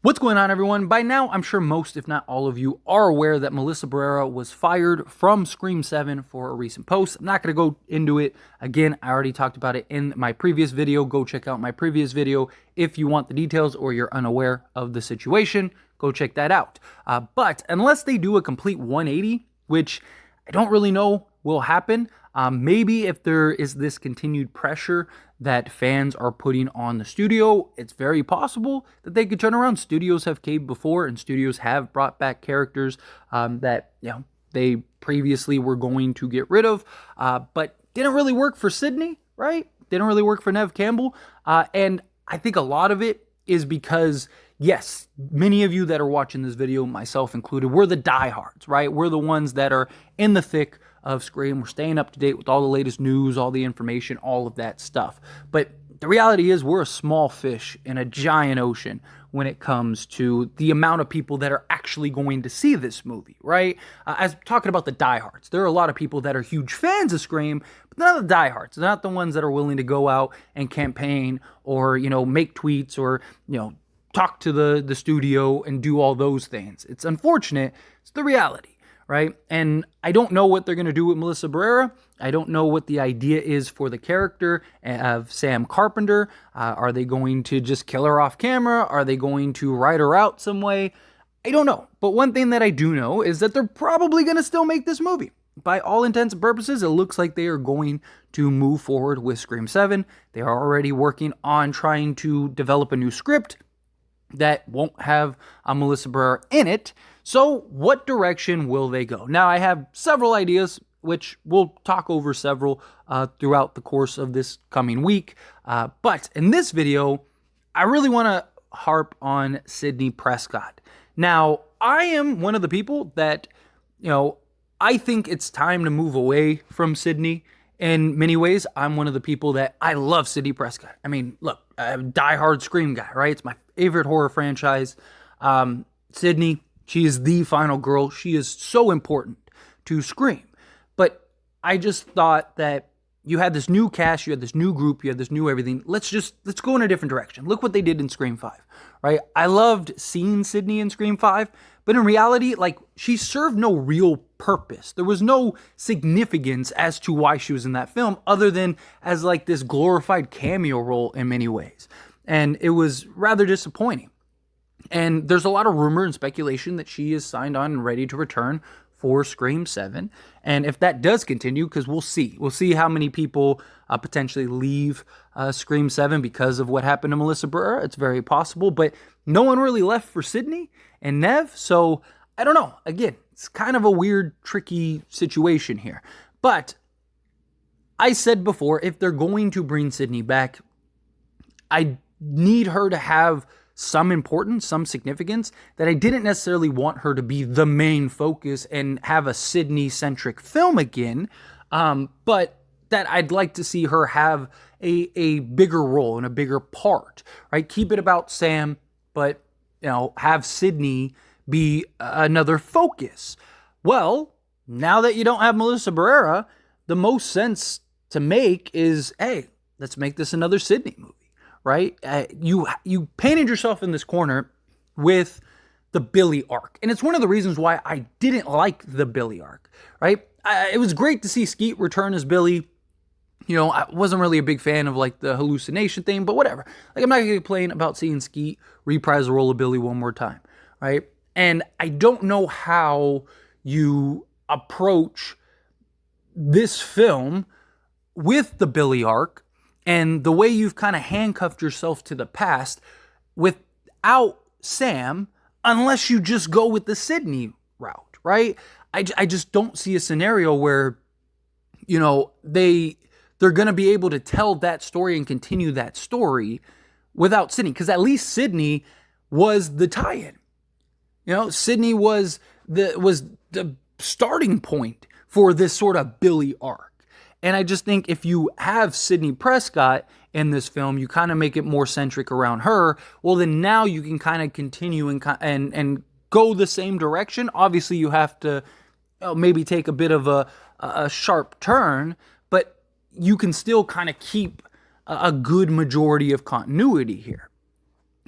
What's going on, everyone? By now, I'm sure most, if not all of you, are aware that Melissa Berrara was fired from Scream 7 for a recent post. I'm not going to go into it. Again, I already talked about it in my previous video. Go check out my previous video if you want the details or you're unaware of the situation. Go check that out. But unless they do a complete 180, which I don't really know will happen, maybe if there is this continued pressure that fans are putting on the studio, it's very possible that they could turn around. Studios have caved before, and studios have brought back characters that they previously were going to get rid of, but didn't really work for Sidney, right? Didn't really work for Neve Campbell, and I think a lot of it is because, yes, many of you that are watching this video, myself included, we're the diehards, right? We're the ones that are in the thick of Scream. We're staying up to date with all the latest news, all the information, all of that stuff. But the reality is we're a small fish in a giant ocean when it comes to the amount of people that are actually going to see this movie, right? As talking about the diehards, there are a lot of people that are huge fans of Scream, but they're not the diehards. They're not the ones that are willing to go out and campaign or, make tweets or, talk to the studio and do all those things. It's unfortunate. It's the reality, right? And I don't know what they're going to do with Melissa Berrara. I don't know what the idea is for the character of Sam Carpenter. Are they going to just kill her off camera? Are they going to write her out some way? I don't know. But one thing that I do know is that they're probably going to still make this movie. By all intents and purposes, it looks like they are going to move forward with Scream 7. They are already working on trying to develop a new script that won't have Melissa Berrara in it. So what direction will they go? Now, I have several ideas, which we'll talk over several throughout the course of this coming week. But in this video, I really want to harp on Sidney Prescott. Now, I am one of the people that, I think it's time to move away from Sidney. In many ways, I'm one of the people that I love Sidney Prescott. I mean, look, I'm a diehard Scream guy, right? It's my favorite horror franchise. Sidney, she is the final girl. She is so important to Scream. But I just thought that you had this new cast, you had this new group, you had this new everything. Let's go in a different direction. Look what they did in Scream 5, right? I loved seeing Sidney in Scream 5, but in reality, she served no real purpose. There was no significance as to why she was in that film other than as this glorified cameo role in many ways. And it was rather disappointing. And there's a lot of rumor and speculation that she is signed on and ready to return for Scream 7. And if that does continue, because we'll see how many people potentially leave Scream 7 because of what happened to Melissa Berrara. It's very possible, but no one really left for Sidney and Neve. So I don't know. Again, it's kind of a weird, tricky situation here. But I said before, if they're going to bring Sidney back, I need her to have some importance, some significance, that I didn't necessarily want her to be the main focus and have a Sidney-centric film again, but that I'd like to see her have a bigger role and a bigger part, right? Keep it about Sam, but, have Sidney be another focus. Well, now that you don't have Melissa Berrara, the most sense to make is, hey, let's make this another Sidney movie. Right? You painted yourself in this corner with the Billy arc. And it's one of the reasons why I didn't like the Billy arc, right? It was great to see Skeet return as Billy. I wasn't really a big fan of the hallucination thing, but whatever. I'm not going to complain about seeing Skeet reprise the role of Billy one more time, right? And I don't know how you approach this film with the Billy arc and the way you've kind of handcuffed yourself to the past without Sam, unless you just go with the Sidney route, right? I just don't see a scenario where, they're going to be able to tell that story and continue that story without Sidney. Because at least Sidney was the tie-in. Sidney was the starting point for this sort of Billy arc. And I just think if you have Sidney Prescott in this film, you kind of make it more centric around her. Well, then now you can kind of continue and go the same direction. Obviously, you have to maybe take a bit of a sharp turn, but you can still kind of keep a good majority of continuity here.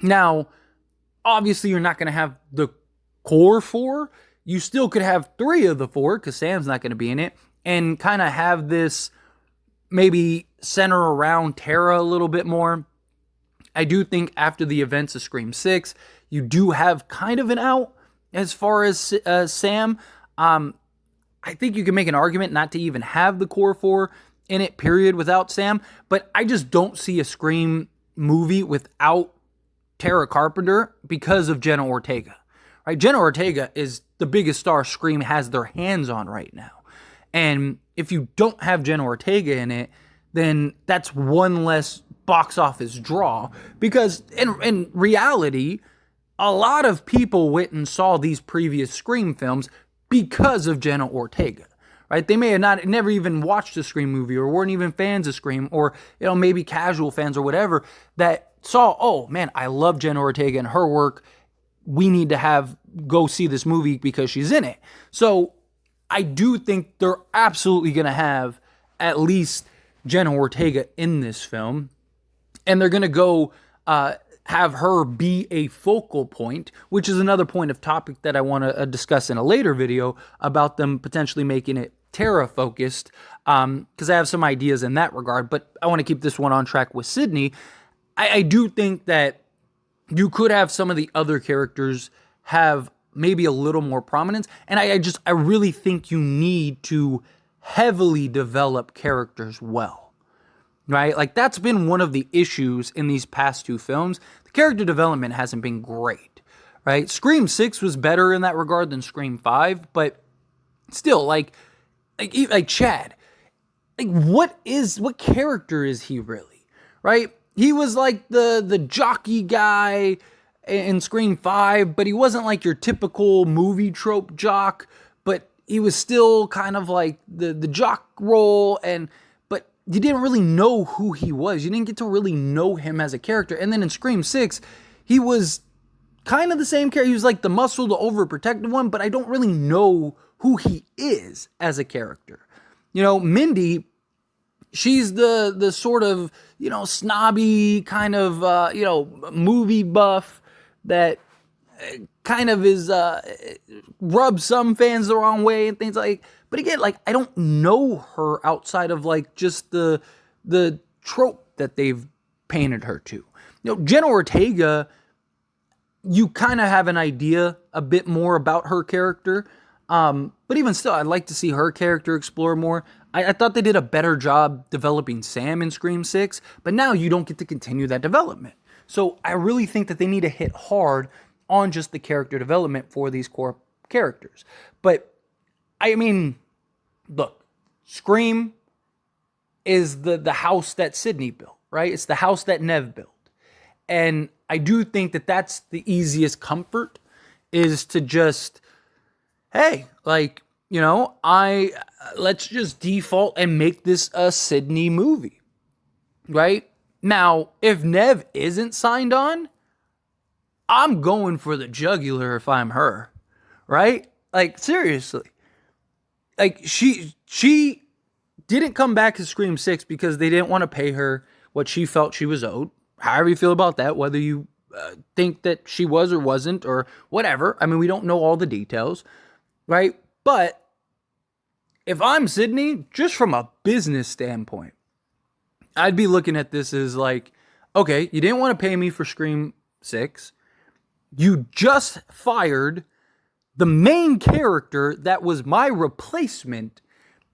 Now, Obviously, you're not going to have the core four. You still could have three of the four because Sam's not going to be in it, and kind of have this maybe center around Tara a little bit more. I do think after the events of Scream 6, you do have kind of an out as far as Sam. I think you can make an argument not to even have the core four in it, period, without Sam. But I just don't see a Scream movie without Tara Carpenter because of Jenna Ortega. Right? Jenna Ortega is the biggest star Scream has their hands on right now. And if you don't have Jenna Ortega in it, then that's one less box office draw. Because in reality, a lot of people went and saw these previous Scream films because of Jenna Ortega. Right? They may have never even watched a Scream movie or weren't even fans of Scream, or maybe casual fans or whatever that saw, oh man, I love Jenna Ortega and her work. We need to go see this movie because she's in it. So I do think they're absolutely going to have at least Jenna Ortega in this film. And they're going to go have her be a focal point, which is another point of topic that I want to discuss in a later video about them potentially making it Tara focused, because I have some ideas in that regard. But I want to keep this one on track with Sidney. I do think that you could have some of the other characters have maybe a little more prominence. And I really think you need to heavily develop characters well, right? Like that's been one of the issues in these past two films. The character development hasn't been great, right? Scream 6 was better in that regard than Scream 5, but still like Chad, like what character is he really, right? He was like the jockey guy in Scream 5, but he wasn't like your typical movie trope jock, but he was still kind of like the jock role, but you didn't really know who he was. You didn't get to really know him as a character. And then in Scream 6, he was kind of the same character. He was like the muscle, the overprotective one, but I don't really know who he is as a character. Mindy, she's the sort of, snobby kind of, movie buff that kind of is, rubs some fans the wrong way and things like, but again, like, I don't know her outside of like just the trope that they've painted her to. Jenna Ortega, you kind of have an idea a bit more about her character. But even still, I'd like to see her character explore more. I thought they did a better job developing Sam in Scream 6, but now you don't get to continue that development. So I really think that they need to hit hard on just the character development for these core characters. But, I mean, look, Scream is the house that Sidney built, right? It's the house that Nev built. And I do think that that's the easiest comfort, is to just, hey, like, let's just default and make this a Sidney movie, right? Now, if Nev isn't signed on, I'm going for the jugular if I'm her, right? Like, seriously. Like, she didn't come back to Scream 6 because they didn't want to pay her what she felt she was owed. However you feel about that, whether you think that she was or wasn't or whatever. I mean, we don't know all the details, right? But if I'm Sidney, just from a business standpoint, I'd be looking at this as like, okay, you didn't want to pay me for Scream 6. You just fired the main character that was my replacement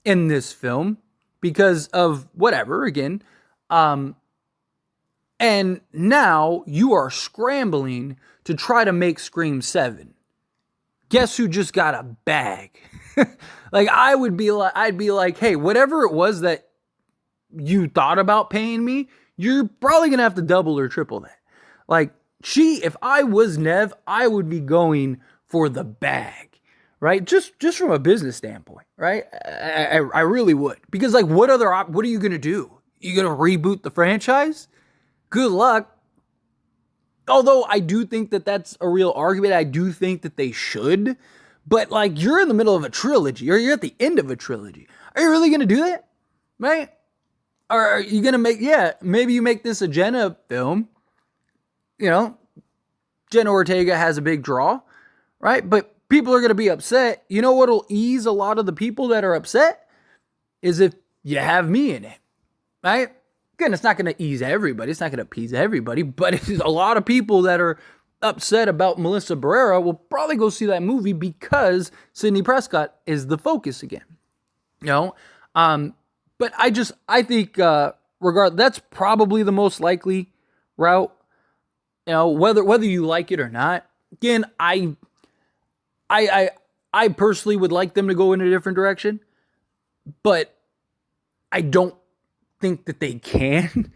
in this film because of whatever, again. And now you are scrambling to try to make Scream 7. Guess who just got a bag? Like, I'd be like, hey, whatever it was that you thought about paying me, you're probably going to have to double or triple that. Like, if I was Nev, I would be going for the bag, right? Just from a business standpoint, right? I really would. Because, like, what are you going to do? You going to reboot the franchise? Good luck. Although I do think that that's a real argument. I do think that they should. But, like, you're in the middle of a trilogy, or you're at the end of a trilogy. Are you really going to do that? Right? Or are you going to maybe you make this a Jenna film, Jenna Ortega has a big draw, right? But people are going to be upset. You know what'll ease a lot of the people that are upset is if you have me in it, right? Again, it's not going to ease everybody. It's not going to appease everybody, but it's a lot of people that are upset about Melissa Berrara will probably go see that movie because Sidney Prescott is the focus again. You know, but I think that's probably the most likely route. You know, whether you like it or not. Again, I personally would like them to go in a different direction, but I don't think that they can,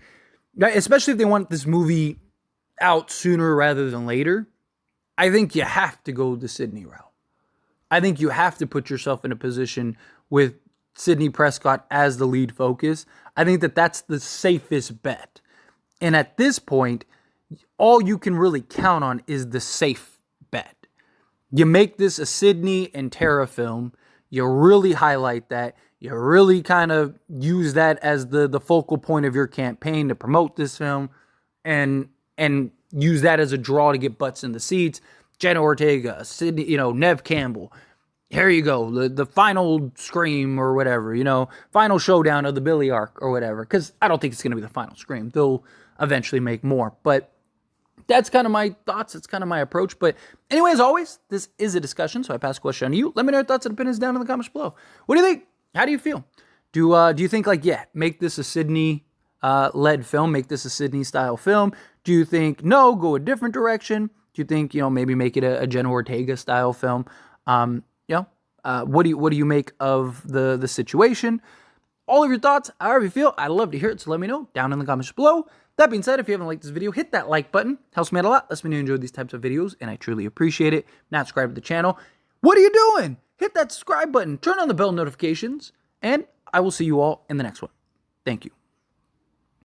especially if they want this movie out sooner rather than later. I think you have to go the Sidney route. I think you have to put yourself in a position with Sidney Prescott as the lead focus. I think that that's the safest bet. And at this point, all you can really count on is the safe bet. You make this a Sidney and Tara film. You really highlight that. You really kind of use that as the focal point of your campaign to promote this film and use that as a draw to get butts in the seats. Jenna Ortega, Sidney, Nev Campbell. Here you go, the final scream or whatever, final showdown of the Billy arc or whatever. Because I don't think it's going to be the final scream. They'll eventually make more. But that's kind of my thoughts. It's kind of my approach. But anyway, as always, this is a discussion, so I pass the question on to you. Let me know your thoughts and opinions down in the comments below. What do you think? How do you feel? Do you think, make this a Sidney led film, make this a Sidney style film? Do you think, no, go a different direction? Do you think, maybe make it a Jenna Ortega style film? What do you make of the situation? All of your thoughts, however you feel, I'd love to hear it, so let me know down in the comments below. That being said, if you haven't liked this video, hit that like button. Helps me out a lot. Lets me know you enjoy these types of videos, and I truly appreciate it. Not subscribed to the channel. What are you doing? Hit that subscribe button. Turn on the bell notifications, and I will see you all in the next one. Thank you.